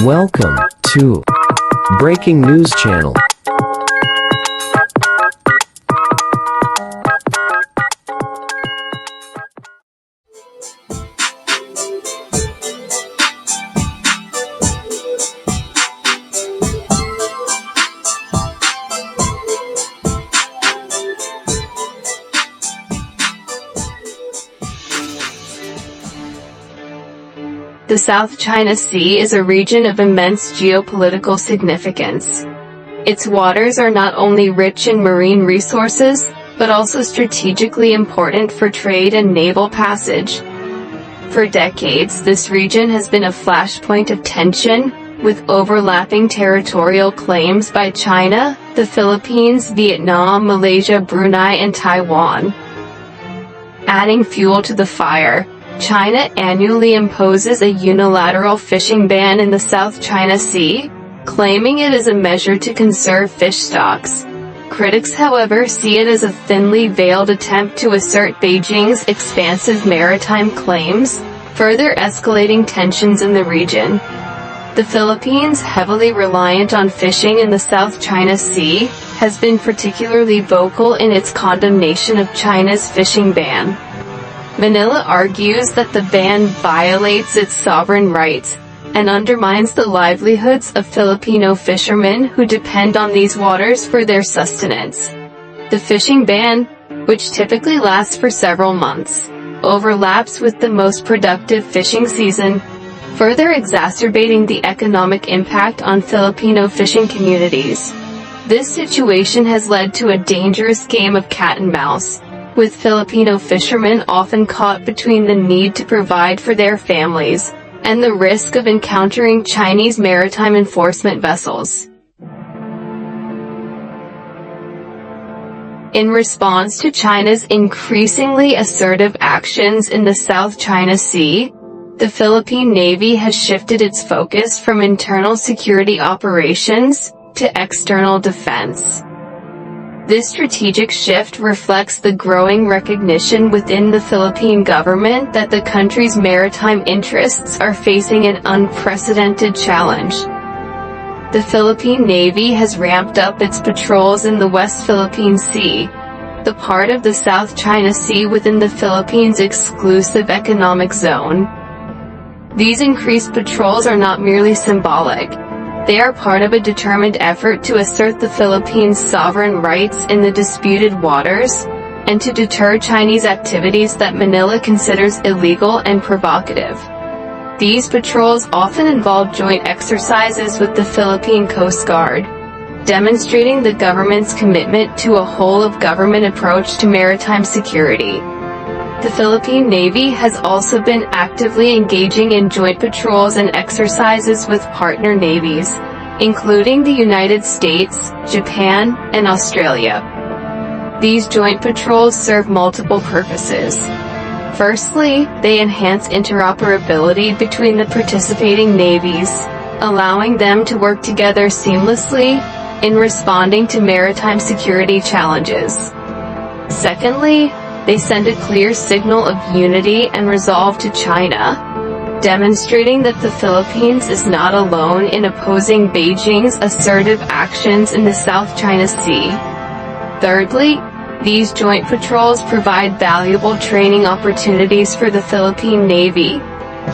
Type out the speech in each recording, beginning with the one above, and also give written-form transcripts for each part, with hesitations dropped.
Welcome to Breaking News Channel. The South China Sea is a region of immense geopolitical significance. Its waters are not only rich in marine resources, but also strategically important for trade and naval passage. For decades, this region has been a flashpoint of tension, with overlapping territorial claims by China, the Philippines, Vietnam, Malaysia, Brunei, and Taiwan. Adding fuel to the fire, China annually imposes a unilateral fishing ban in the South China Sea, claiming it as a measure to conserve fish stocks. Critics, however, see it as a thinly veiled attempt to assert Beijing's expansive maritime claims, further escalating tensions in the region. The Philippines, heavily reliant on fishing in the South China Sea, has been particularly vocal in its condemnation of China's fishing ban. Manila argues that the ban violates its sovereign rights and undermines the livelihoods of Filipino fishermen who depend on these waters for their sustenance. The fishing ban, which typically lasts for several months, overlaps with the most productive fishing season, further exacerbating the economic impact on Filipino fishing communities. This situation has led to a dangerous game of cat and mouse, with Filipino fishermen often caught between the need to provide for their families and the risk of encountering Chinese maritime enforcement vessels. In response to China's increasingly assertive actions in the South China Sea, the Philippine Navy has shifted its focus from internal security operations to external defense. This strategic shift reflects the growing recognition within the Philippine government that the country's maritime interests are facing an unprecedented challenge. The Philippine Navy has ramped up its patrols in the West Philippine Sea, the part of the South China Sea within the Philippines' exclusive economic zone. These increased patrols are not merely symbolic. They are part of a determined effort to assert the Philippines' sovereign rights in the disputed waters, and to deter Chinese activities that Manila considers illegal and provocative. These patrols often involve joint exercises with the Philippine Coast Guard, demonstrating the government's commitment to a whole-of-government approach to maritime security. The Philippine Navy has also been actively engaging in joint patrols and exercises with partner navies, including the United States, Japan, and Australia. These joint patrols serve multiple purposes. Firstly, they enhance interoperability between the participating navies, allowing them to work together seamlessly in responding to maritime security challenges. Secondly, they send a clear signal of unity and resolve to China, demonstrating that the Philippines is not alone in opposing Beijing's assertive actions in the South China Sea. Thirdly, these joint patrols provide valuable training opportunities for the Philippine Navy,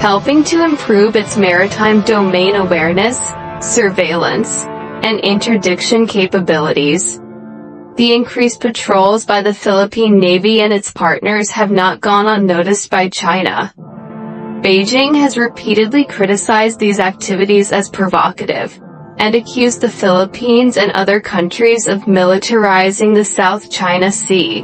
helping to improve its maritime domain awareness, surveillance, and interdiction capabilities. The increased patrols by the Philippine Navy and its partners have not gone unnoticed by China. Beijing has repeatedly criticized these activities as provocative, and accused the Philippines and other countries of militarizing the South China Sea.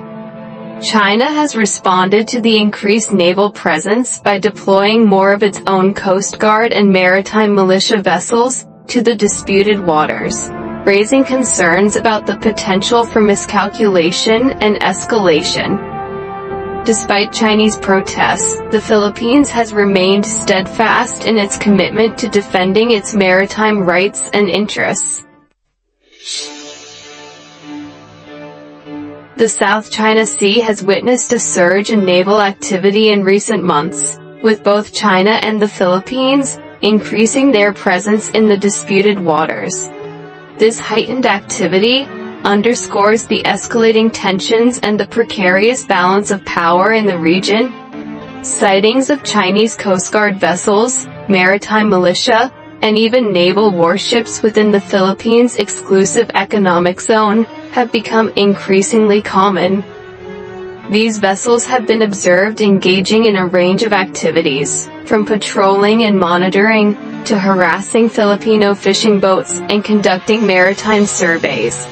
China has responded to the increased naval presence by deploying more of its own Coast Guard and maritime militia vessels to the disputed waters, raising concerns about the potential for miscalculation and escalation. Despite Chinese protests, the Philippines has remained steadfast in its commitment to defending its maritime rights and interests. The South China Sea has witnessed a surge in naval activity in recent months, with both China and the Philippines increasing their presence in the disputed waters. This heightened activity underscores the escalating tensions and the precarious balance of power in the region. Sightings of Chinese Coast Guard vessels, maritime militia, and even naval warships within the Philippines' exclusive economic zone have become increasingly common. These vessels have been observed engaging in a range of activities, from patrolling and monitoring, to harassing Filipino fishing boats and conducting maritime surveys.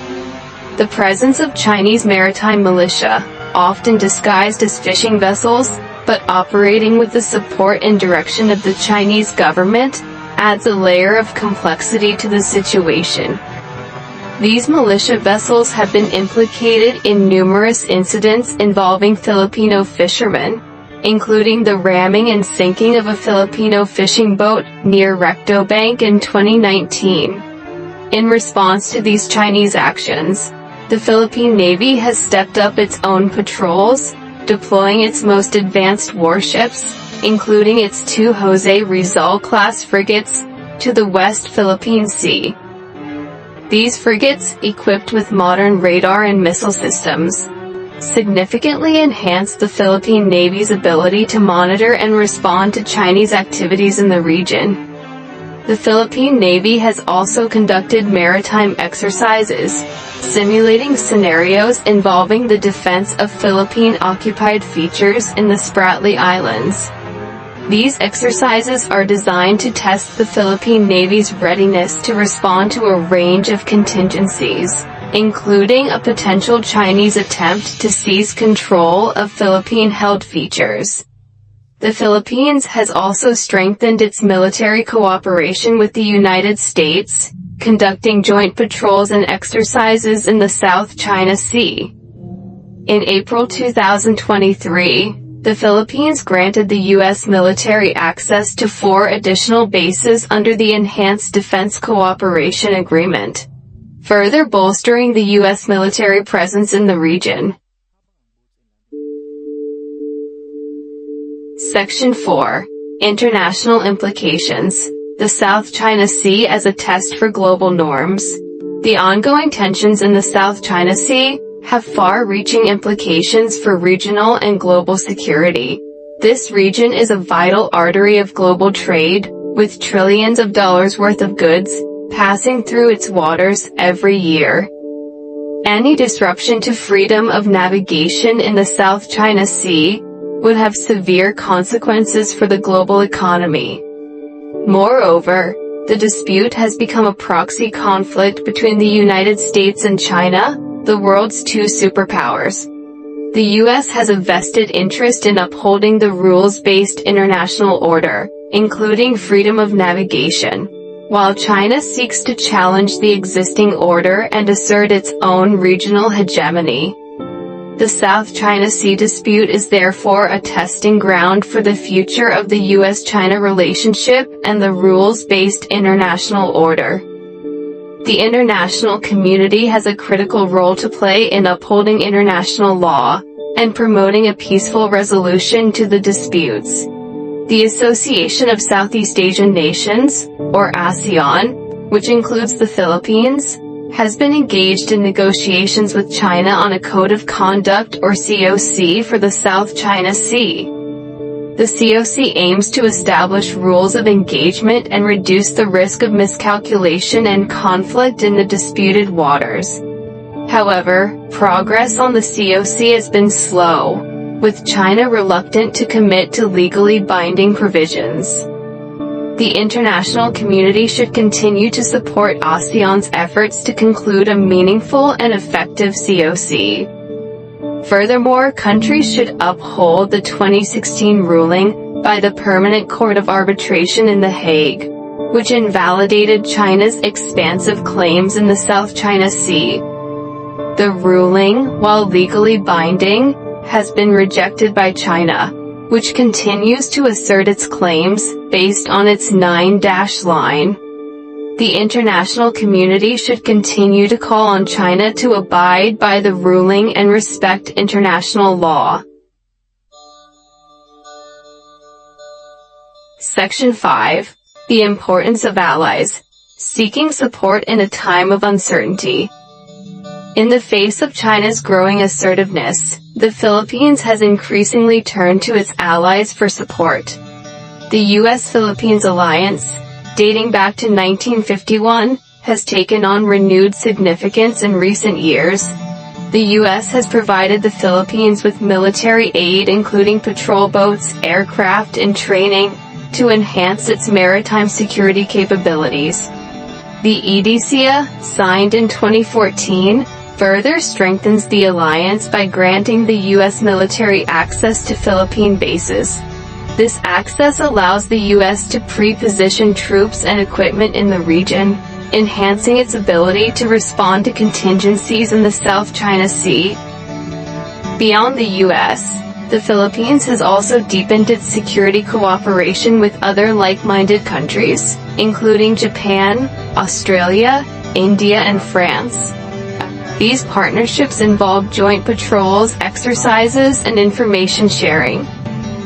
The presence of Chinese maritime militia, often disguised as fishing vessels, but operating with the support and direction of the Chinese government, adds a layer of complexity to the situation. These militia vessels have been implicated in numerous incidents involving Filipino fishermen, including the ramming and sinking of a Filipino fishing boat near Recto Bank in 2019. In response to these Chinese actions, the Philippine Navy has stepped up its own patrols, deploying its most advanced warships, including its 2 Jose Rizal-class frigates, to the West Philippine Sea. These frigates, equipped with modern radar and missile systems, significantly enhance the Philippine Navy's ability to monitor and respond to Chinese activities in the region. The Philippine Navy has also conducted maritime exercises, simulating scenarios involving the defense of Philippine-occupied features in the Spratly Islands. These exercises are designed to test the Philippine Navy's readiness to respond to a range of contingencies, including a potential Chinese attempt to seize control of Philippine-held features. The Philippines has also strengthened its military cooperation with the United States, conducting joint patrols and exercises in the South China Sea. In April 2023, the Philippines granted the U.S. military access to 4 additional bases under the Enhanced Defense Cooperation Agreement, further bolstering the U.S. military presence in the region. Section 4. International Implications. The South China Sea as a test for global norms. The ongoing tensions in the South China Sea have far-reaching implications for regional and global security. This region is a vital artery of global trade, with trillions of dollars worth of goods passing through its waters every year. Any disruption to freedom of navigation in the South China Sea would have severe consequences for the global economy. Moreover, the dispute has become a proxy conflict between the United States and China, the world's 2 superpowers. The U.S. has a vested interest in upholding the rules-based international order, including freedom of navigation, while China seeks to challenge the existing order and assert its own regional hegemony. The South China Sea dispute is therefore a testing ground for the future of the U.S.-China relationship and the rules-based international order. The international community has a critical role to play in upholding international law and promoting a peaceful resolution to the disputes. The Association of Southeast Asian Nations, or ASEAN, which includes the Philippines, has been engaged in negotiations with China on a Code of Conduct or COC for the South China Sea. The COC aims to establish rules of engagement and reduce the risk of miscalculation and conflict in the disputed waters. However, progress on the COC has been slow, with China reluctant to commit to legally binding provisions. The international community should continue to support ASEAN's efforts to conclude a meaningful and effective COC. Furthermore, countries should uphold the 2016 ruling by the Permanent Court of Arbitration in The Hague, which invalidated China's expansive claims in the South China Sea. The ruling, while legally binding, has been rejected by China, which continues to assert its claims based on its 9-dash line. The international community should continue to call on China to abide by the ruling and respect international law. Section 5. The importance of allies. Seeking support in a time of uncertainty. In the face of China's growing assertiveness, the Philippines has increasingly turned to its allies for support. The U.S.-Philippines alliance, dating back to 1951, has taken on renewed significance in recent years. The U.S. has provided the Philippines with military aid including patrol boats, aircraft, and training to enhance its maritime security capabilities. The EDCA, signed in 2014, further strengthens the alliance by granting the U.S. military access to Philippine bases. This access allows the U.S. to pre-position troops and equipment in the region, enhancing its ability to respond to contingencies in the South China Sea. Beyond the U.S., the Philippines has also deepened its security cooperation with other like-minded countries, including Japan, Australia, India, and France. These partnerships involve joint patrols, exercises, and information sharing,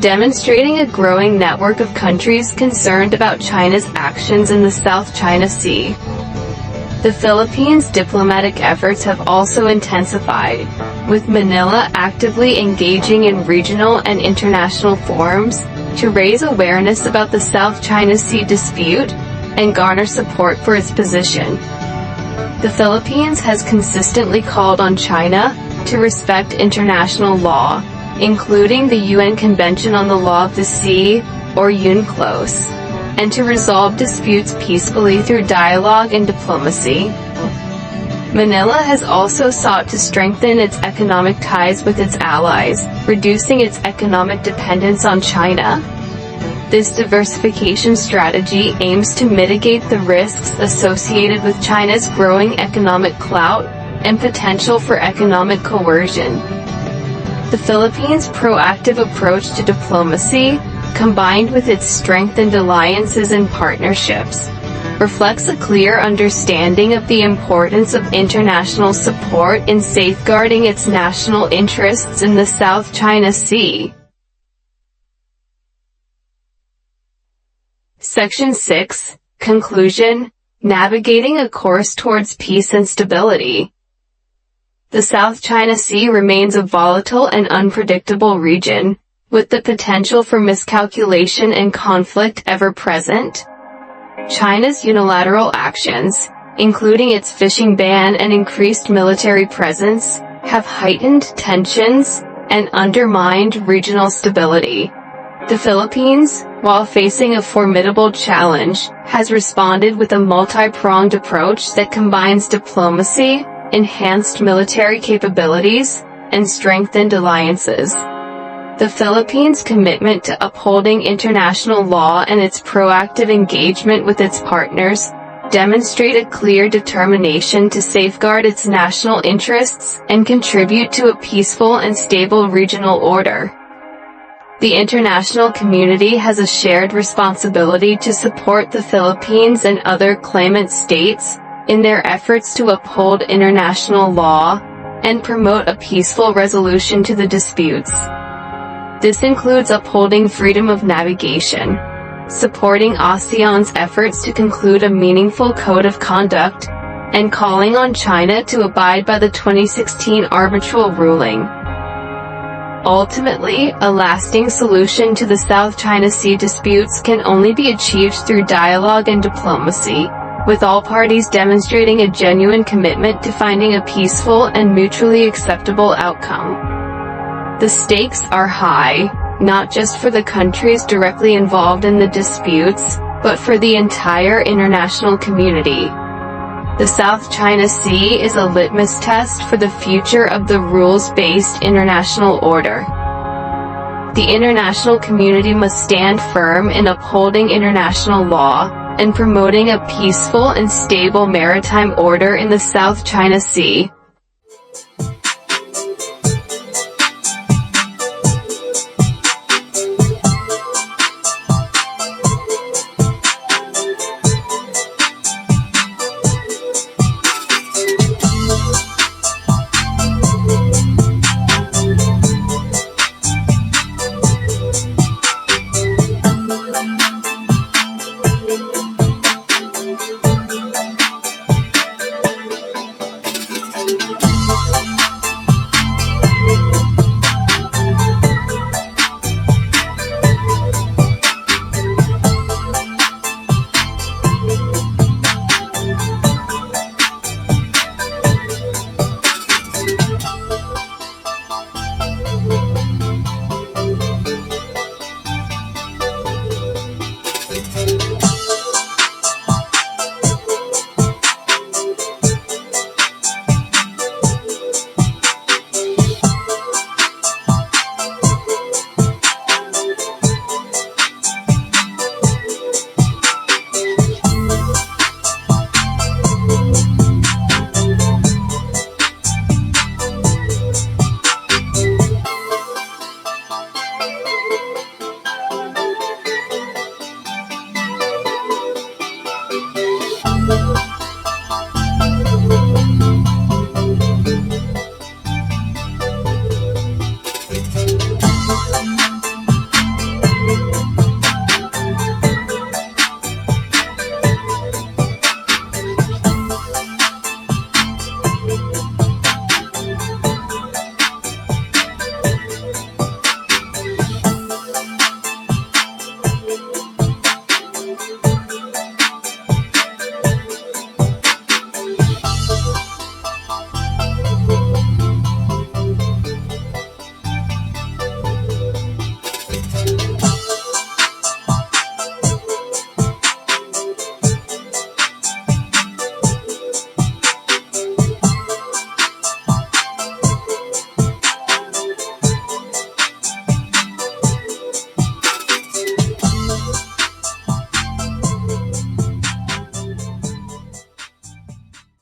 demonstrating a growing network of countries concerned about China's actions in the South China Sea. The Philippines' diplomatic efforts have also intensified, with Manila actively engaging in regional and international forums to raise awareness about the South China Sea dispute and garner support for its position. The Philippines has consistently called on China to respect international law, including the UN Convention on the Law of the Sea, or UNCLOS, and to resolve disputes peacefully through dialogue and diplomacy. Manila has also sought to strengthen its economic ties with its allies, reducing its economic dependence on China. This diversification strategy aims to mitigate the risks associated with China's growing economic clout and potential for economic coercion. The Philippines' proactive approach to diplomacy, combined with its strengthened alliances and partnerships, reflects a clear understanding of the importance of international support in safeguarding its national interests in the South China Sea. Section 6. Conclusion. Navigating a course towards peace and stability. The South China Sea remains a volatile and unpredictable region, with the potential for miscalculation and conflict ever present. China's unilateral actions, including its fishing ban and increased military presence, have heightened tensions and undermined regional stability. The Philippines, while facing a formidable challenge, has responded with a multi-pronged approach that combines diplomacy, enhanced military capabilities, and strengthened alliances. The Philippines' commitment to upholding international law and its proactive engagement with its partners demonstrate a clear determination to safeguard its national interests and contribute to a peaceful and stable regional order. The international community has a shared responsibility to support the Philippines and other claimant states in their efforts to uphold international law and promote a peaceful resolution to the disputes. This includes upholding freedom of navigation, supporting ASEAN's efforts to conclude a meaningful code of conduct, and calling on China to abide by the 2016 arbitral ruling. Ultimately, a lasting solution to the South China Sea disputes can only be achieved through dialogue and diplomacy, with all parties demonstrating a genuine commitment to finding a peaceful and mutually acceptable outcome. The stakes are high, not just for the countries directly involved in the disputes, but for the entire international community. The South China Sea is a litmus test for the future of the rules-based international order. The international community must stand firm in upholding international law and promoting a peaceful and stable maritime order in the South China Sea.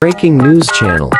Breaking news channel.